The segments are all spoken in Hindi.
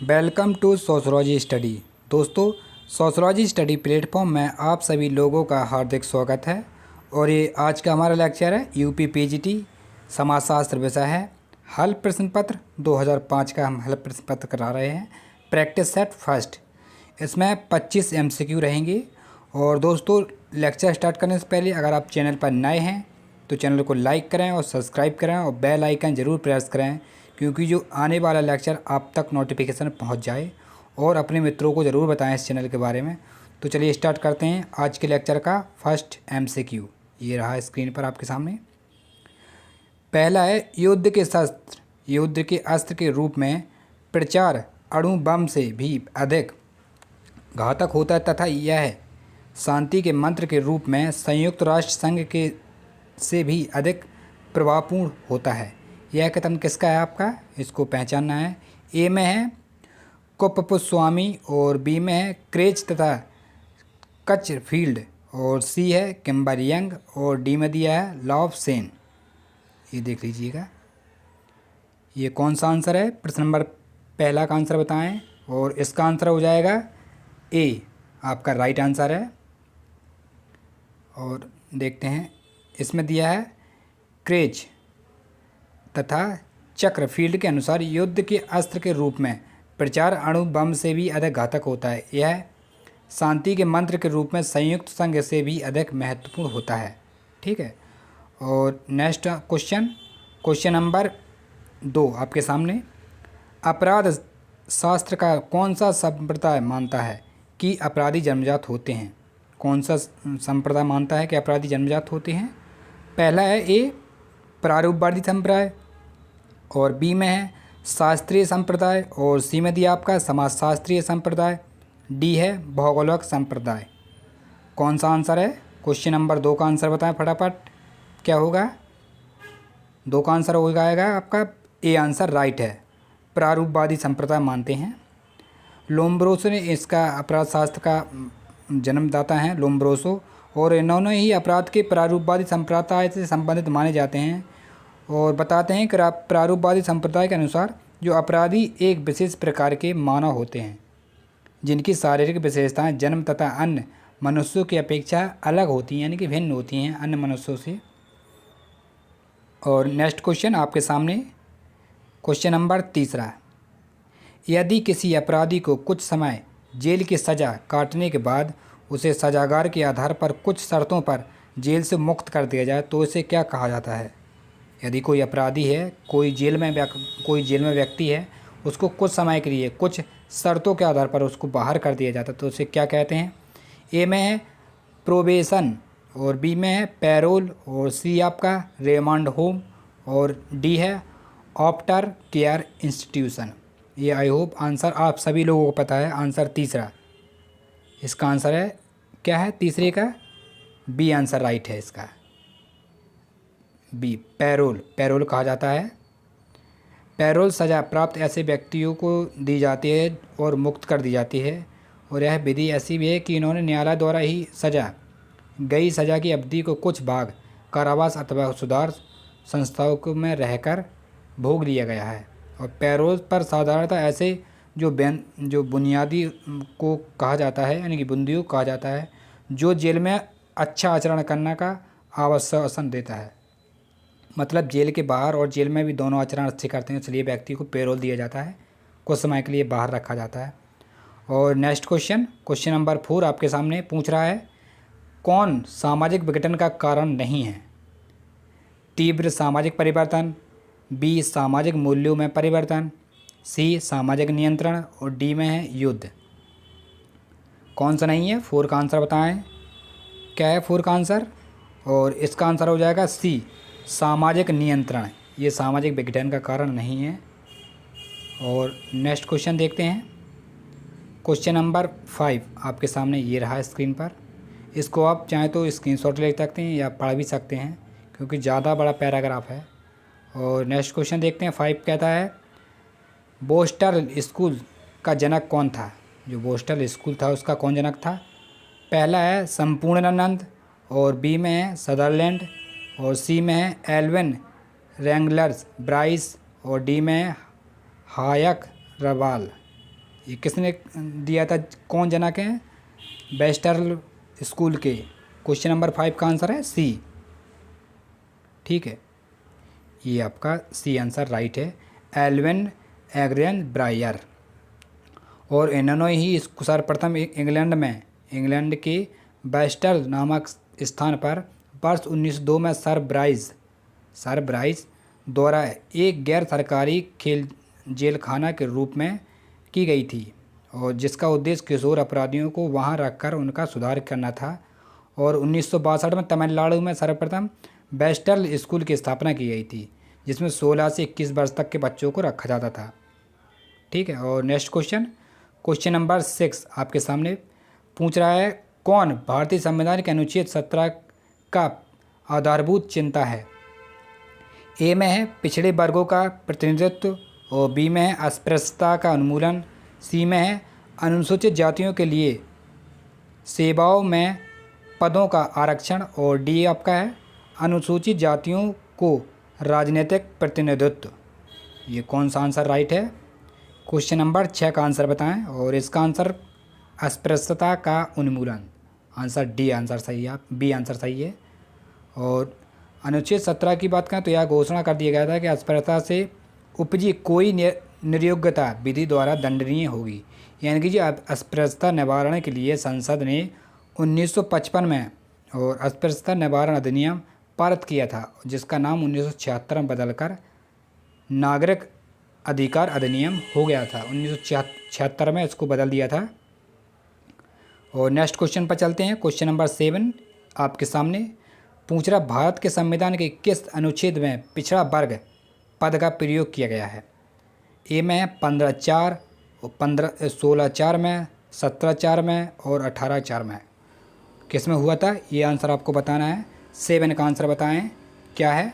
Welcome to sociology study. दोस्तों, सोशलॉजी स्टडी प्लेटफॉर्म में आप सभी लोगों का हार्दिक स्वागत है। और ये आज का हमारा लेक्चर है यूपी पीजीटी समाजशास्त्र विषय है। हल प्रश्न पत्र 2005 का हम हल प्रश्न पत्र करा रहे हैं। प्रैक्टिस सेट फर्स्ट, इसमें 25 एमसीक्यू रहेंगे। और दोस्तों, लेक्चर स्टार्ट करने से पहले अगर आप चैनल पर नए हैं तो चैनल को लाइक करें और सब्सक्राइब करें और बेल आइकन ज़रूर प्रेस करें, क्योंकि जो आने वाला लेक्चर आप तक नोटिफिकेशन पहुंच जाए। और अपने मित्रों को ज़रूर बताएं इस चैनल के बारे में। तो चलिए स्टार्ट करते हैं आज के लेक्चर का फर्स्ट एमसीक्यू। ये रहा स्क्रीन पर आपके सामने। पहला है, युद्ध के अस्त्र के रूप में प्रचार अणु बम से भी अधिक घातक होता है तथा यह शांति के मंत्र के रूप में संयुक्त राष्ट्र संघ के से भी अधिक प्रभावपूर्ण होता है। यह कथन किसका है आपका, इसको पहचानना है। ए में है कुप्पुस्वामी और बी में है क्रेच तथा कचफील्ड और सी है किम्बर यंग और डी में दिया है लॉव सेन। ये देख लीजिएगा, ये कौन सा आंसर है। प्रश्न नंबर पहला का आंसर बताएं और इसका आंसर हो जाएगा ए, आपका राइट आंसर है। और देखते हैं, इसमें दिया है क्रेच तथा चक्रफील्ड के अनुसार युद्ध के अस्त्र के रूप में प्रचार अणु बम से भी अधिक घातक होता है। यह शांति के मंत्र के रूप में संयुक्त संघ से भी अधिक महत्वपूर्ण होता है। ठीक है। और नेक्स्ट क्वेश्चन नंबर 2 आपके सामने। अपराध शास्त्र का कौन सा संप्रदाय मानता है कि अपराधी जन्मजात होते हैं? कौन सा संप्रदाय मानता है कि अपराधी जन्मजात होते हैं? पहला है ए, प्रारूपवादी संप्रदाय और बी में है शास्त्रीय संप्रदाय और सी में दिया आपका समाजशास्त्रीय संप्रदाय, डी है भौगोलिक संप्रदाय। कौन सा आंसर है? क्वेश्चन नंबर 2 का आंसर बताएं फटाफट, क्या होगा? 2 का आंसर हो जाएगा आपका ए आंसर राइट है, प्रारूपवादी संप्रदाय मानते हैं। लोम्ब्रोसो ने इसका अपराध शास्त्र का जन्मदाता हैं लोम्ब्रोसो, और इन्होंने ही अपराध के प्रारूपवादी संप्रदाय से संबंधित माने जाते हैं। और बताते हैं कि प्रारूपवादी संप्रदाय के अनुसार जो अपराधी एक विशेष प्रकार के मानव होते हैं जिनकी शारीरिक विशेषताएं जन्म तथा अन्य मनुष्यों की अपेक्षा अलग होती हैं, यानी कि भिन्न होती हैं अन्य मनुष्यों से। और नेक्स्ट क्वेश्चन आपके सामने, क्वेश्चन नंबर 3। यदि किसी अपराधी को कुछ समय जेल की सज़ा काटने के बाद उसे सजागार के आधार पर कुछ शर्तों पर जेल से मुक्त कर दिया जाए तो इसे क्या कहा जाता है? यदि कोई अपराधी है, कोई जेल में व्यक्ति है, उसको कुछ समय के लिए कुछ शर्तों के आधार पर उसको बाहर कर दिया जाता है तो उसे क्या कहते हैं? ए में है प्रोबेशन और बी में है पैरोल और सी आपका रिमांड होम और डी है आफ्टर केयर इंस्टीट्यूशन। ये आई होप आंसर आप सभी लोगों को पता है। आंसर तीसरा, इसका आंसर है क्या है तीसरे का? बी आंसर राइट है इसका, बी पैरोल कहा जाता है। पैरोल सज़ा प्राप्त ऐसे व्यक्तियों को दी जाती है और मुक्त कर दी जाती है। और यह विधि ऐसी भी है कि इन्होंने न्यायालय द्वारा ही गई सज़ा की अवधि को कुछ भाग कारावास अथवा सुधार संस्थाओं में रहकर भोग लिया गया है। और पैरोल पर साधारणतः ऐसे जो बुनियादी को कहा जाता है, यानी कि बंदियों कहा जाता है, जो जेल में अच्छा आचरण करने का आश्वासन देता है। मतलब जेल के बाहर और जेल में भी दोनों आचरण अच्छे करते हैं, इसलिए व्यक्ति को पैरोल दिया जाता है, कुछ समय के लिए बाहर रखा जाता है। और नेक्स्ट क्वेश्चन नंबर 4 आपके सामने पूछ रहा है, कौन सामाजिक विघटन का कारण नहीं है? तीव्र सामाजिक परिवर्तन, बी सामाजिक मूल्यों में परिवर्तन, सी सामाजिक नियंत्रण और डी में है युद्ध। कौन सा नहीं है? 4 का आंसर बताएं, क्या है 4 का आंसर? और इसका आंसर हो जाएगा सी सामाजिक नियंत्रण। ये सामाजिक विघटन का कारण नहीं है। और नेक्स्ट क्वेश्चन देखते हैं, क्वेश्चन नंबर 5 आपके सामने ये रहा स्क्रीन पर। इसको आप चाहें तो स्क्रीनशॉट ले सकते हैं या पढ़ भी सकते हैं, क्योंकि ज़्यादा बड़ा पैराग्राफ है। और नेक्स्ट क्वेश्चन देखते हैं, 5 कहता है बोस्टन स्कूल का जनक कौन था? जो बोस्टन स्कूल था उसका कौन जनक था? पहला है संपूर्णानंद और बी में है सदरलैंड और सी में है एल्विन रैंगलर्स ब्राइस और डी में है हायक रवाल। ये किसने दिया था, कौन जनक हैं? बेस्टर स्कूल के। क्वेश्चन नंबर 5 का आंसर है सी। ठीक है, ये आपका सी आंसर राइट है, एल्विन एग्रियन ब्रायर। और इन्होंने ही सर्वप्रथम इंग्लैंड के बेस्टर नामक स्थान पर वर्ष 1902 में सर ब्राइस द्वारा एक गैर सरकारी खेल जेलखाना के रूप में की गई थी, और जिसका उद्देश्य किशोर अपराधियों को वहां रखकर उनका सुधार करना था। और 1962 में तमिलनाडु में सर्वप्रथम बेस्टर स्कूल की स्थापना की गई थी, जिसमें 16 से 21 वर्ष तक के बच्चों को रखा जाता था। ठीक है, और नेक्स्ट क्वेश्चन नंबर 6 आपके सामने पूछ रहा है, कौन भारतीय संविधान के अनुच्छेद 17 का आधारभूत चिंता है? ए में है पिछड़े वर्गों का प्रतिनिधित्व, और बी में है अस्पृश्यता का उन्मूलन, सी में है अनुसूचित जातियों के लिए सेवाओं में पदों का आरक्षण, और डी आपका है अनुसूचित जातियों को राजनीतिक प्रतिनिधित्व। ये कौन सा आंसर राइट है? क्वेश्चन नंबर 6 का आंसर बताएं, और इसका आंसर अस्पृश्यता का उन्मूलन, आंसर डी आंसर सही है, बी आंसर सही है। और अनुच्छेद 17 की बात करें तो यह घोषणा कर दिया गया था कि अस्पृश्यता से उपजी कोई निर्योग्यता विधि द्वारा दंडनीय होगी। यानी कि जो अस्पृश्यता निवारण के लिए संसद ने 1955 में और अस्पृश्यता निवारण अधिनियम पारित किया था, जिसका नाम 1976 में बदलकर नागरिक अधिकार अधिनियम हो गया था। 1976 में इसको बदल दिया था। और नेक्स्ट क्वेश्चन पर चलते हैं। क्वेश्चन नंबर 7 आपके सामने पूछ रहा, भारत के संविधान के किस अनुच्छेद में पिछड़ा वर्ग पद का प्रयोग किया गया है? ए में है 15(4), 16(4) में, 17(4) में और 18(4) में। किस में हुआ था ये आंसर आपको बताना है। 7 का आंसर बताएं क्या है,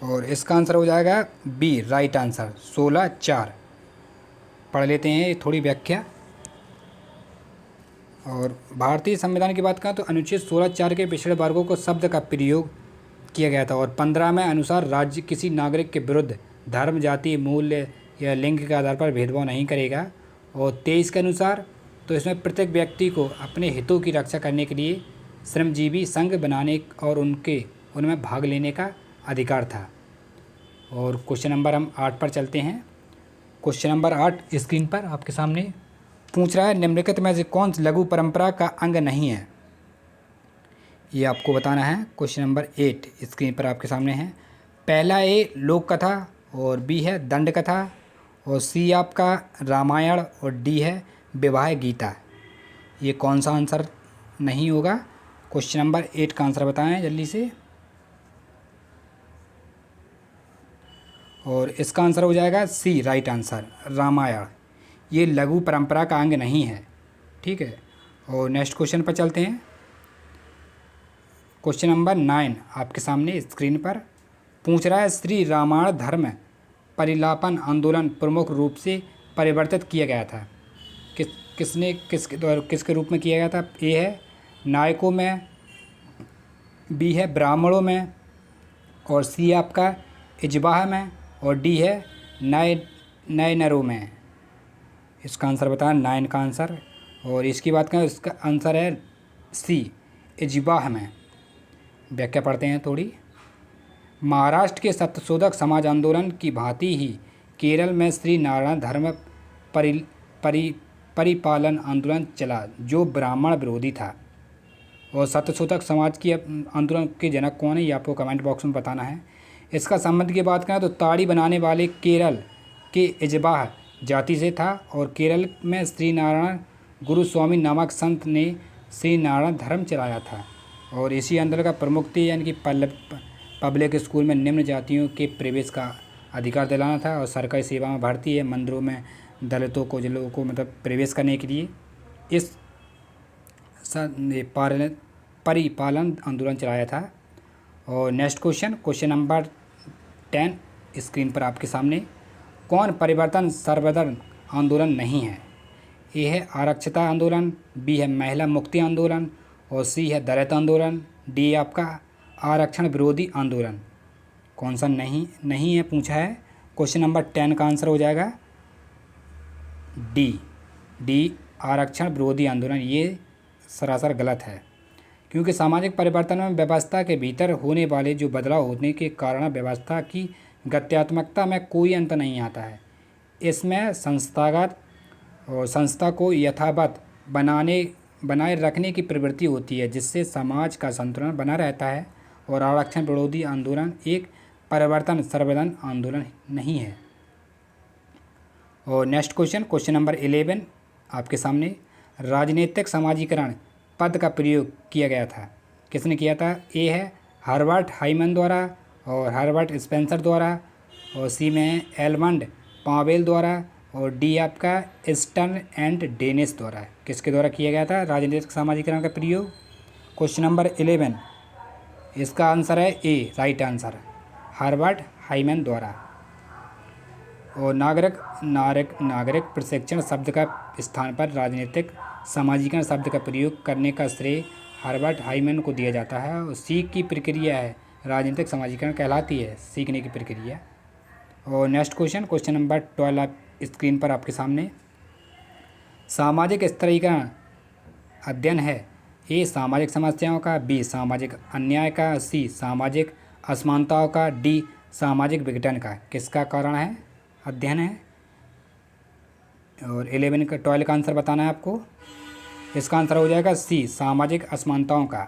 और इसका आंसर हो जाएगा बी राइट आंसर 16(4). पढ़ लेते हैं थोड़ी व्याख्या। और भारतीय संविधान की बात करें तो अनुच्छेद 16(4) के पिछड़े वर्गों को शब्द का प्रयोग किया गया था, और 15 में अनुसार राज्य किसी नागरिक के विरुद्ध धर्म, जाति, मूल्य या लिंग के आधार पर भेदभाव नहीं करेगा। और 23 के अनुसार तो इसमें प्रत्येक व्यक्ति को अपने हितों की रक्षा करने के लिए श्रमजीवी संघ बनाने और उनमें भाग लेने का अधिकार था। और क्वेश्चन नंबर हम 8 पर चलते हैं। क्वेश्चन नंबर 8 स्क्रीन पर आपके सामने पूछ रहा है, निम्नलिखित में से कौन लघु परंपरा का अंग नहीं है? ये आपको बताना है। क्वेश्चन नंबर 8 स्क्रीन पर आपके सामने है। पहला ए लोक कथा, और बी है दंड कथा, और सी आपका रामायण, और डी है विवाह गीता। ये कौन सा आंसर नहीं होगा? क्वेश्चन नंबर 8 का आंसर बताएं जल्दी से। और इसका आंसर हो जाएगा सी राइट आंसर रामायण। ये लघु परंपरा का अंग नहीं है। ठीक है, और नेक्स्ट क्वेश्चन पर चलते हैं। क्वेश्चन नंबर 9 आपके सामने स्क्रीन पर पूछ रहा है, श्री रामायण धर्म परिलापन आंदोलन प्रमुख रूप से परिवर्तित किया गया था। किसके रूप में किया गया था? ए है नायकों में, बी है ब्राह्मणों में, और सी आपका इजबाह में, और डी है नए नरों में। इसका आंसर बताएं 9 का आंसर। और इसकी बात करें इसका आंसर है सी इजबाह में। व्याख्या पढ़ते हैं थोड़ी। महाराष्ट्र के सत्यशोधक समाज आंदोलन की भांति ही केरल में श्री नारायण धर्म परिपालन आंदोलन चला, जो ब्राह्मण विरोधी था। और सत्यशोधक समाज की आंदोलन के जनक कौन है, ये आपको कमेंट बॉक्स में बताना है। इसका संबंध की बात करें तो ताड़ी बनाने वाले केरल के इजबाह जाति से था, और केरल में श्री नारायण गुरुस्वामी नामक संत ने श्री नारायण धर्म चलाया था। और इसी आंदोलन का प्रमुख थी, यानी कि पब्लिक स्कूल में निम्न जातियों के प्रवेश का अधिकार दिलाना था, और सरकारी सेवा में भर्ती है, मंदिरों में दलितों को, जिन लोगों को मतलब प्रवेश करने के लिए इस परिपालन आंदोलन चलाया था। और नेक्स्ट क्वेश्चन नंबर 10 स्क्रीन पर आपके सामने, कौन परिवर्तन सर्वधर्म आंदोलन नहीं है? ए है आरक्षता आंदोलन, बी है महिला मुक्ति आंदोलन, और सी है दलित आंदोलन, डी आपका आरक्षण विरोधी आंदोलन। कौन सा नहीं है पूछा है। क्वेश्चन नंबर 10 का आंसर हो जाएगा डी डी आरक्षण विरोधी आंदोलन, ये सरासर गलत है, क्योंकि सामाजिक परिवर्तन में व्यवस्था के भीतर होने वाले जो बदलाव होने के कारण व्यवस्था की गत्यात्मकता में कोई अंतर नहीं आता है। इसमें संस्थागत और संस्था को यथावत बनाए रखने की प्रवृत्ति होती है, जिससे समाज का संतुलन बना रहता है। और आरक्षण विरोधी आंदोलन एक परिवर्तन सर्वजन आंदोलन नहीं है। और नेक्स्ट क्वेश्चन नंबर 11 आपके सामने, राजनीतिक समाजीकरण पद का प्रयोग किया गया था, किसने किया था? ए है हर्बर्ट हाइमन द्वारा, और हर्बर्ट स्पेंसर द्वारा, और सी में है एडमंड पावेल द्वारा, और डी आपका ईस्टर्न एंड डेनिस द्वारा। किसके द्वारा किया गया था राजनीतिक समाजीकरण का प्रयोग? क्वेश्चन नंबर 11, इसका आंसर है ए, राइट आंसर, हर्बर्ट हाइमन द्वारा। और नागरिक प्रशिक्षण शब्द का स्थान पर राजनीतिक समाजीकरण शब्द का प्रयोग करने का श्रेय हर्बर्ट हाइमन को दिया जाता है। और सीख की प्रक्रिया है राजनीतिक समाजीकरण कहलाती है, सीखने की प्रक्रिया। और नेक्स्ट क्वेश्चन नंबर 12 आप स्क्रीन पर आपके सामने, सामाजिक स्तरीकरण अध्ययन है ए सामाजिक समस्याओं का, बी सामाजिक अन्याय का, सी सामाजिक असमानताओं का, डी सामाजिक विघटन का। किसका कारण है अध्ययन है? और 12 का आंसर बताना है आपको। इसका आंसर हो जाएगा सी, सामाजिक असमानताओं का।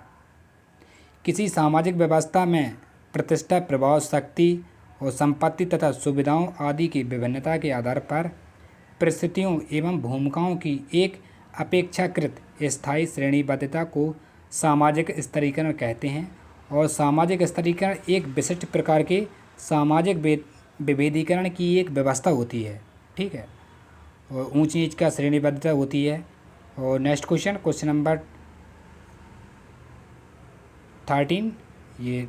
किसी सामाजिक व्यवस्था में प्रतिष्ठा, प्रभाव, शक्ति और संपत्ति तथा सुविधाओं आदि की विभिन्नता के आधार पर परिस्थितियों एवं भूमिकाओं की एक अपेक्षाकृत स्थायी श्रेणीबद्धता को सामाजिक स्तरीकरण कहते हैं। और सामाजिक स्तरीकरण एक विशिष्ट प्रकार के सामाजिक विभेदीकरण की एक व्यवस्था होती है, ठीक है, और ऊंच नीच का श्रेणीबद्धता होती है। और नेक्स्ट क्वेश्चन नंबर 13, ये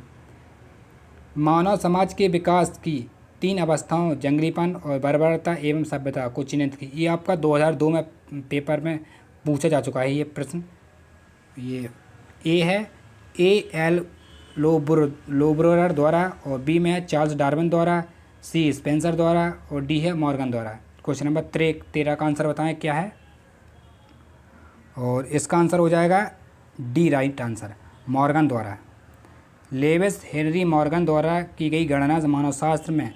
मानव समाज के विकास की 3 अवस्थाओं जंगलीपन और बर्बरता एवं सभ्यता को चिन्हित की। ये आपका 2002 में पेपर में पूछा जा चुका है ये प्रश्न। ये ए है A.L. लोब्रोर द्वारा, और बी में है चार्ल्स डार्विन द्वारा, सी स्पेंसर द्वारा, और डी है मॉर्गन द्वारा। क्वेश्चन नंबर 13 का आंसर बताएं क्या है? और इसका आंसर हो जाएगा डी, राइट आंसर, मॉर्गन द्वारा। लेविस हेनरी मॉर्गन द्वारा की गई गणना मानवशास्त्र में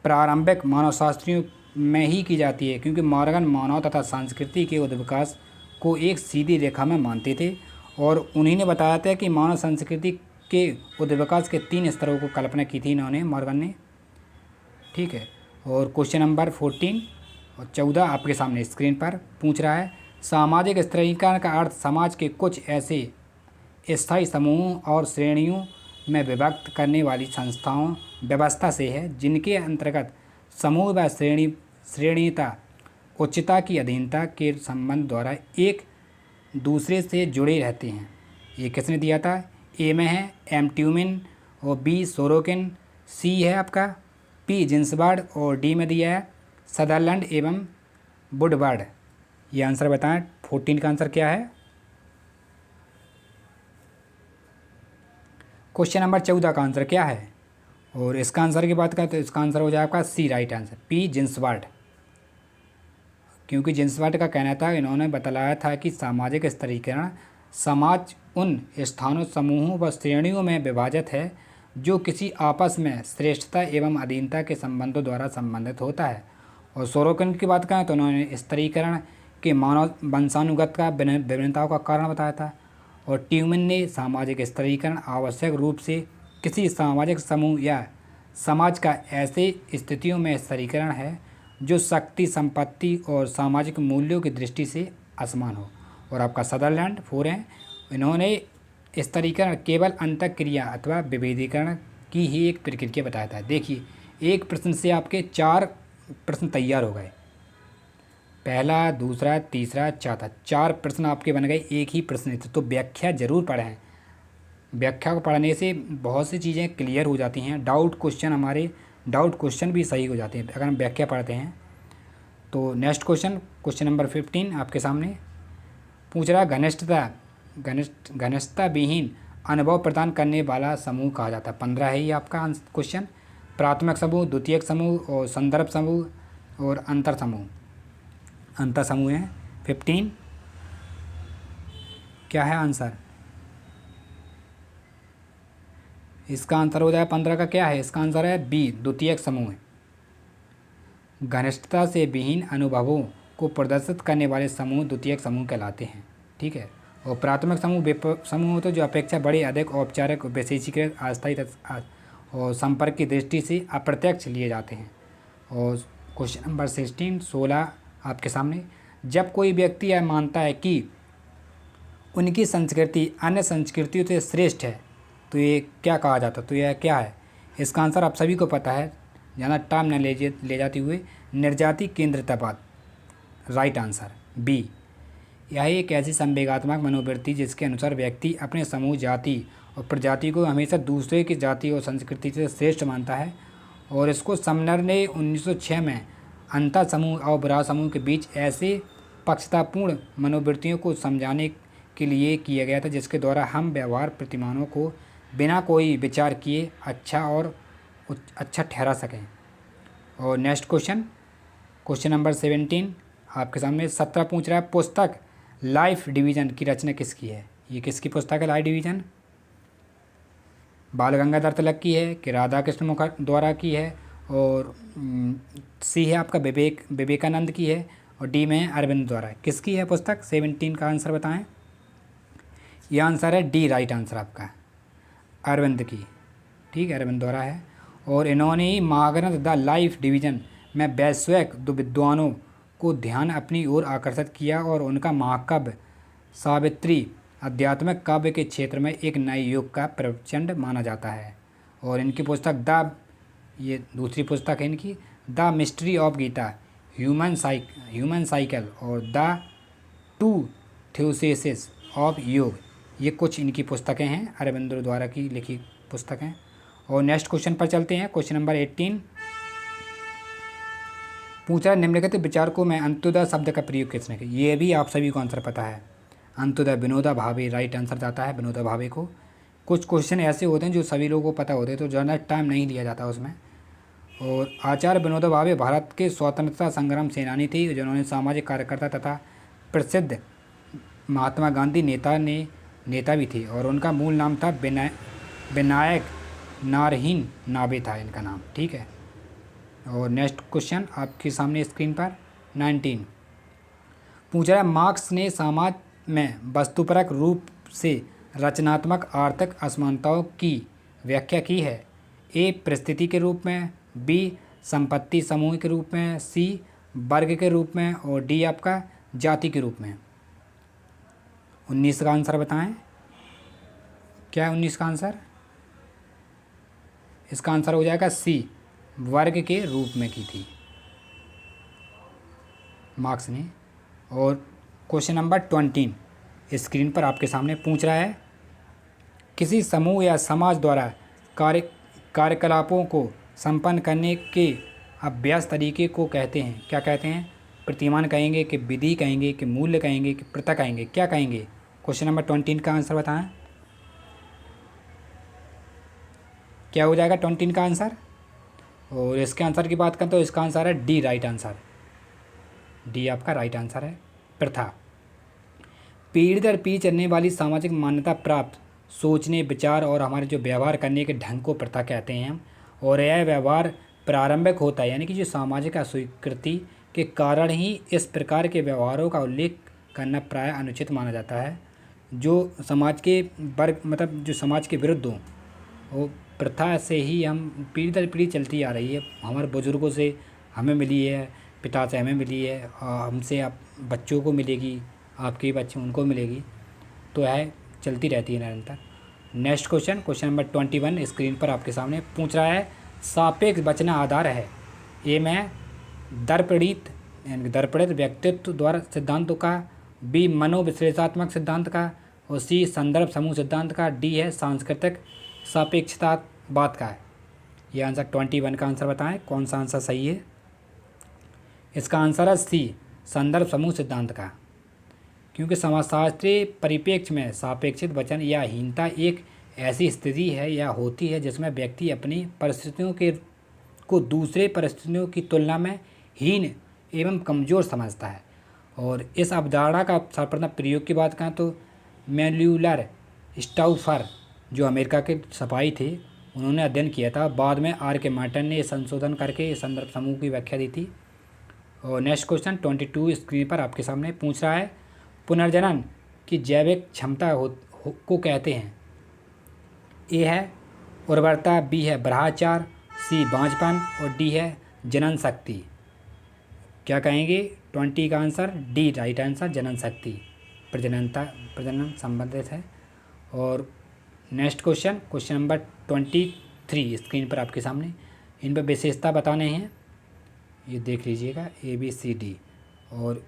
प्रारंभिक मानवशास्त्रियों में ही की जाती है, क्योंकि मॉर्गन मानव तथा संस्कृति के उद्विकास को एक सीधी रेखा में मानते थे। और उन्हीं ने बताया था कि मानव संस्कृति के उद्विकास के 3 स्तरों को कल्पना की थी इन्होंने, मॉर्गन ने, ठीक है। और क्वेश्चन नंबर 14 और 14 आपके सामने स्क्रीन पर पूछ रहा है, सामाजिक स्तरीकरण का अर्थ समाज के कुछ ऐसे स्थायी समूहों और श्रेणियों में विभक्त करने वाली संस्थाओं व्यवस्था से है, जिनके अंतर्गत समूह व श्रेणीता उच्चता की अधीनता के संबंध द्वारा एक दूसरे से जुड़े रहते हैं। ये किसने दिया था? ए में है एम ट्यूमिन, और बी सोरोकिन, सी है आपका पी जिन्सबर्ग, और डी में दिया है सदरलैंड एवं वुडवर्ड। ये आंसर बताएं, 14 का आंसर क्या है? क्वेश्चन नंबर 14 का आंसर क्या है? और इसका आंसर की बात करें तो इसका आंसर हो जाए आपका सी, राइट आंसर, पी जिन्सबर्ग। क्योंकि जिन्सबर्ग का कहना था, इन्होंने बतलाया था कि सामाजिक स्तरीकरण समाज उन स्थानों, समूहों व श्रेणियों में विभाजित है जो किसी आपस में श्रेष्ठता एवं अधीनता के संबंधों द्वारा संबंधित होता है। और सोरोकिन की बात करें तो उन्होंने स्तरीकरण के मानव वंशानुगत का विभिन्नताओं का कारण बताया था। और ट्यूमिन ने सामाजिक स्तरीकरण आवश्यक रूप से किसी सामाजिक समूह या समाज का ऐसे स्थितियों में स्तरीकरण है जो शक्ति, संपत्ति और सामाजिक मूल्यों की दृष्टि से असमान हो। और आपका सदरलैंड 4 है, इन्होंने स्तरीकरण केवल अंतःक्रिया अथवा विभेदीकरण की ही एक प्रक्रिया बताया था। देखिए, एक प्रश्न से आपके 4 प्रश्न तैयार हो गए, पहला, दूसरा, तीसरा, चौथा, 4 प्रश्न आपके बन गए एक ही प्रश्न से। तो व्याख्या जरूर पढ़ें, व्याख्या को पढ़ने से बहुत सी चीज़ें क्लियर हो जाती हैं, डाउट क्वेश्चन भी सही हो जाते हैं अगर हम व्याख्या पढ़ते हैं। तो नेक्स्ट क्वेश्चन नंबर 15 आपके सामने पूछ रहा, घनिष्ठता विहीन अनुभव प्रदान करने वाला समूह कहा जाता है। 15 है ये आपका क्वेश्चन। प्राथमिक समूह, द्वितीयक समूह, और संदर्भ समूह, और अंतर समूह। अंतर समूह हैं। 15 क्या है आंसर? इसका आंसर हो जाएगा 15 का क्या है? इसका आंसर है बी, द्वितीयक समूह है। घनिष्ठता से विहीन अनुभवों को प्रदर्शित करने वाले समूह द्वितीयक समूह कहलाते हैं। ठीक है। और प्राथमिक समूह होते हैं जो अपेक्षा बड़े, अधिक औपचारिक, विशेषीकृत, अस्थायी और संपर्क की दृष्टि से अप्रत्यक्ष लिए जाते हैं। और क्वेश्चन नंबर 16 आपके सामने, जब कोई व्यक्ति यह मानता है कि उनकी संस्कृति अन्य संस्कृतियों से श्रेष्ठ है तो ये क्या कहा जाता है? तो यह क्या है? इसका आंसर आप सभी को पता है, ज़्यादा टाइम न ले जाते हुए निर्जाति केंद्रितवाद। Right answer B. यह एक ऐसी संवेगात्मक मनोवृत्ति जिसके अनुसार व्यक्ति अपने समूह, जाति और प्रजाति को हमेशा दूसरे की जाति और संस्कृति से श्रेष्ठ मानता है। और इसको समनर ने 1906 में अंतर समूह और बड़ा समूह के बीच ऐसे पक्षतापूर्ण मनोवृत्तियों को समझाने के लिए किया गया था जिसके द्वारा हम व्यवहार प्रतिमानों को बिना कोई विचार किए अच्छा ठहरा सकें। और नेक्स्ट क्वेश्चन नंबर 17 आपके सामने 17 पूछ रहा है, पुस्तक लाइफ डिवीज़न की रचना किसकी है? ये किसकी पुस्तक है लाइफ डिवीज़न? बाल गंगाधर तिलक की है कि राधा कृष्ण द्वारा की है? और सी है आपका विवेकानंद की है? और डी में अरविंद द्वारा। किसकी है पुस्तक? 17 का आंसर बताएं। यह आंसर है डी, राइट आंसर आपका, अरविंद की। ठीक है, अरविंद द्वारा है। और इन्होंने ही महाग्रंथ द लाइफ डिवीज़न में वैश्विक विद्वानों को ध्यान अपनी ओर आकर्षित किया और उनका महाकाव्य सावित्री आध्यात्मिक काव्य के क्षेत्र में एक नए युग का प्रचंड माना जाता है। और इनकी पुस्तक ये दूसरी पुस्तक है इनकी, the mystery of Gita, human cycle और the two theosis of Yoga, ये कुछ इनकी पुस्तकें हैं, अरविंद द्वारा की लिखी पुस्तकें। और नेक्स्ट क्वेश्चन पर चलते हैं। क्वेश्चन नंबर 18 पूछा, निम्नलिखित विचारकों में अंत्योदय शब्द का प्रयोग किसने किया? ये भी आप सभी को आंसर पता है, अंत्योदय विनोबा भावे, राइट आंसर जाता है विनोबा भावे को। कुछ क्वेश्चन ऐसे होते हैं जो सभी लोगों को पता होते हैं तो ज़्यादा टाइम नहीं लिया जाता उसमें। और आचार्य विनोबा भावे भारत के स्वतंत्रता संग्राम सेनानी थी जिन्होंने सामाजिक कार्यकर्ता तथा प्रसिद्ध महात्मा गांधी नेता भी थे। और उनका मूल नाम था विनायक नारहीन नावे था इनका नाम। ठीक है। और नेक्स्ट क्वेश्चन आपके सामने स्क्रीन पर 19 पूछ रहा है, मार्क्स ने समाज में वस्तुपरक रूप से रचनात्मक आर्थिक असमानताओं की व्याख्या की है? ए परिस्थिति के रूप में, बी संपत्ति समूह के रूप में, सी वर्ग के रूप में और डी आपका जाति के रूप में। 19 का आंसर बताएं। क्या है 19 का आंसर? इसका आंसर हो जाएगा सी, वर्ग के रूप में की थी मार्क्स ने। और क्वेश्चन नंबर 20 स्क्रीन पर आपके सामने पूछ रहा है, किसी समूह या समाज द्वारा कार्यकलापों को संपन्न करने के अभ्यास तरीके को कहते हैं? क्या कहते हैं? प्रतिमान कहेंगे कि विधि कहेंगे कि मूल्य कहेंगे कि प्रथा कहेंगे? क्या कहेंगे? क्वेश्चन नंबर 20 का आंसर बताएं। क्या हो जाएगा 20 का आंसर? और इसके आंसर की बात करें तो इसका आंसर है डी, राइट आंसर। डी आपका राइट आंसर है, प्रथा। पीढ़ी दर पीढ़ी चलने वाली सामाजिक मान्यता प्राप्त सोचने, विचार और हमारे जो व्यवहार करने के ढंग को प्रथा कहते हैं हम। और यह व्यवहार प्रारंभिक होता है, यानी कि जो सामाजिक अस्वीकृति के कारण ही इस प्रकार के व्यवहारों का उल्लेख करना प्राय अनुचित माना जाता है। जो समाज के वर्ग मतलब जो समाज के विरुद्ध हों, वो प्रथा से ही हम पीढ़ी दर पीढ़ी चलती आ रही है। हमारे बुज़ुर्गों से हमें मिली है, पिता से हमें मिली है, हमसे आप बच्चों को मिलेगी, आपके बच्चे उनको मिलेगी, तो है चलती रहती है निरंतर। नेक्स्ट क्वेश्चन नंबर 21 स्क्रीन पर आपके सामने पूछ रहा है, सापेक्ष बचना आधार है? ए में दर्पणित व्यक्तित्व द्वारा सिद्धांतों का, बी मनोविश्लेषणात्मक सिद्धांत का और सी संदर्भ समूह सिद्धांत का, डी है सांस्कृतिक सापेक्षतावाद का है। ये आंसर 21 का आंसर बताएं, कौन सा आंसर सही है? इसका आंसर है सी, संदर्भ समूह सिद्धांत का। क्योंकि समाजशास्त्रीय परिप्रेक्ष्य में सापेक्षित वचन या हीनता एक ऐसी स्थिति है या होती है जिसमें व्यक्ति अपनी परिस्थितियों को दूसरे परिस्थितियों की तुलना में हीन एवं कमज़ोर समझता है और इस अवधारणा का सर्वप्रथम प्रयोग की बात करें तो मैल्यूलर स्टाउफर जो अमेरिका के सिपाही थे उन्होंने अध्ययन किया था। बाद में आर के मार्टन ने संशोधन करके इस संदर्भ समूह की व्याख्या दी थी। और नेक्स्ट क्वेश्चन 22 स्क्रीन पर आपके सामने पूछ रहा है, पुनर्जनन की जैविक क्षमता को कहते हैं। ए है उर्वरता, बी है भ्रष्टाचार, सी बांझपन और डी है जनन शक्ति। क्या कहेंगे? 20 का आंसर डी राइट आंसर, जनन शक्ति, प्रजनन संबंधित है। और नेक्स्ट क्वेश्चन नंबर 23 स्क्रीन पर आपके सामने, इन पर विशेषता बताने हैं, ये देख लीजिएगा ABCD, और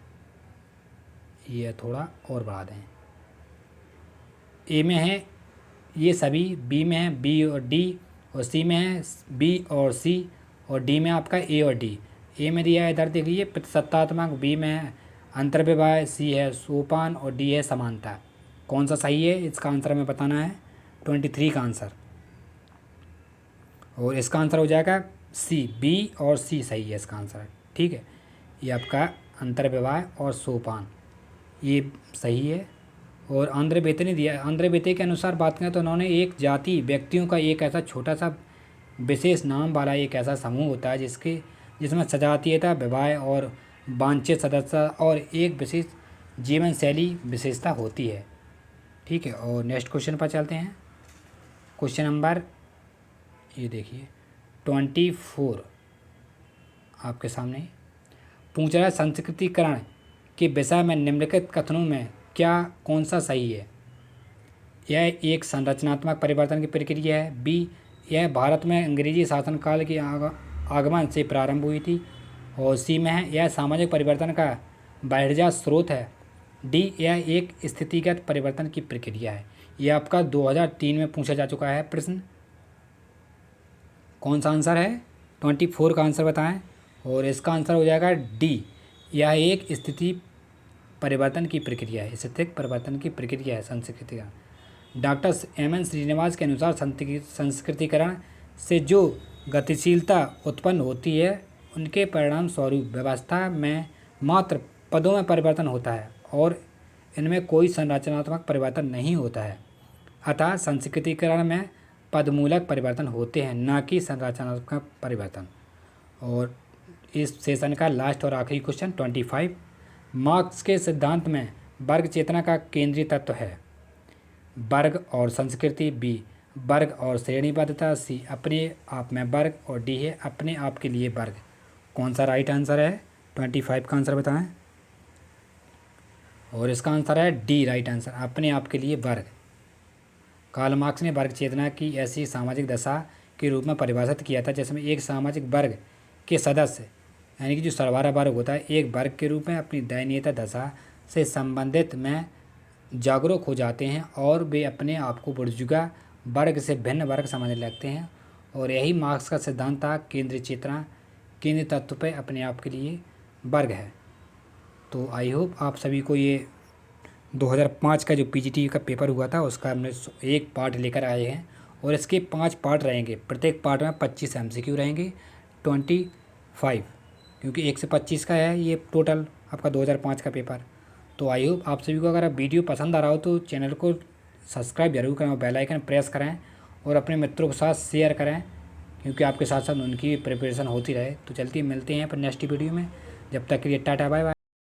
ये थोड़ा और बढ़ा दें। ए में है ये सभी, बी में है बी और डी, और सी में है बी और सी, और डी में आपका ए और डी। ए में दिया है इधर देख लीजिए प्रतिशतात्मक, बी में है अंतर्विवाह, सी है सोपान और डी है समानता। कौन सा सही है इसका आंसर हमें बताना है। 23 का आंसर, और इसका आंसर हो जाएगा सी, बी और सी सही है इसका आंसर। ठीक है, ये आपका अंतर्विवाह और सोपान ये सही है। और आंध्र बेते ने दिया, आंध्र बेते के अनुसार बात करें तो उन्होंने एक जाति व्यक्तियों का एक ऐसा छोटा सा विशेष नाम वाला एक ऐसा समूह होता है जिसमें सजातीयता, विवाह और वांछित सदस्यता और एक विशेष जीवन शैली विशेषता होती है। ठीक है, और नेक्स्ट क्वेश्चन पर चलते हैं। क्वेश्चन नंबर ये देखिए 24 आपके सामने पूछ रहा है, संस्कृतिकरण के विषय में निम्नलिखित कथनों में कौन सा सही है। यह एक संरचनात्मक परिवर्तन की प्रक्रिया है, बी यह भारत में अंग्रेजी शासनकाल के आगमन से प्रारंभ हुई थी, और सी में है यह सामाजिक परिवर्तन का बढ़जा स्रोत है, डी यह एक स्थितिगत परिवर्तन की प्रक्रिया है। यह आपका 2003 में पूछा जा चुका है प्रश्न। कौन सा आंसर है? 24 का आंसर बताएं, और इसका आंसर हो जाएगा डी, यह एक स्थिति परिवर्तन की प्रक्रिया है, स्थितिक परिवर्तन की प्रक्रिया है संस्कृतिकरण। डॉक्टर MN श्रीनिवास के अनुसार संस्कृतिकरण से जो गतिशीलता उत्पन्न होती है उनके परिणाम स्वरूप व्यवस्था में मात्र पदों में परिवर्तन होता है और इनमें कोई संरचनात्मक परिवर्तन नहीं होता है। अतः संस्कृतिकरण में पदमूलक परिवर्तन होते हैं, न कि संरचनात्मक परिवर्तन। और इस सेशन का लास्ट और आखिरी क्वेश्चन 25, मार्क्स के सिद्धांत में वर्ग चेतना का केंद्रीय तत्व है। वर्ग और संस्कृति, बी वर्ग और श्रेणीबद्धता, सी अपने आप में वर्ग, और डी है अपने आप के लिए वर्ग। कौन सा राइट आंसर है? 25 का आंसर बताएं, और इसका आंसर है डी राइट आंसर, अपने आप के लिए वर्ग। कार्ल मार्क्स ने वर्ग चेतना की ऐसी सामाजिक दशा के रूप में परिभाषित किया था जिसमें एक सामाजिक वर्ग के सदस्य यानी कि जो सर्वहारा वर्ग होता है एक वर्ग के रूप में अपनी दयनीयता दशा से संबंधित में जागरूक हो जाते हैं और वे अपने आप को बुर्जुआ वर्ग से भिन्न वर्ग समझने लगते हैं। और यही मार्क्स का सिद्धांत था, केंद्रीय चेतना केंद्रीय तत्व पर अपने आप के लिए वर्ग है। तो आई होप आप सभी को ये 2005 का जो PGT का पेपर हुआ था उसका हमने एक पार्ट लेकर आए हैं, और इसके 5 पार्ट रहेंगे, प्रत्येक पार्ट में 25 MCQ रहेंगे, 25 क्योंकि 1 से 25 का है ये टोटल आपका 2005 का पेपर। तो आई होप आप सभी को अगर वीडियो पसंद आ रहा हो तो चैनल को सब्सक्राइब जरूर करें और बेल आइकन प्रेस करें और अपने मित्रों के साथ शेयर करें, क्योंकि आपके साथ साथ उनकी प्रिपरेशन होती रहे। तो चलती मिलते हैं पर नेक्स्ट वीडियो में, जब तक के लिए टाटा बाय बाय।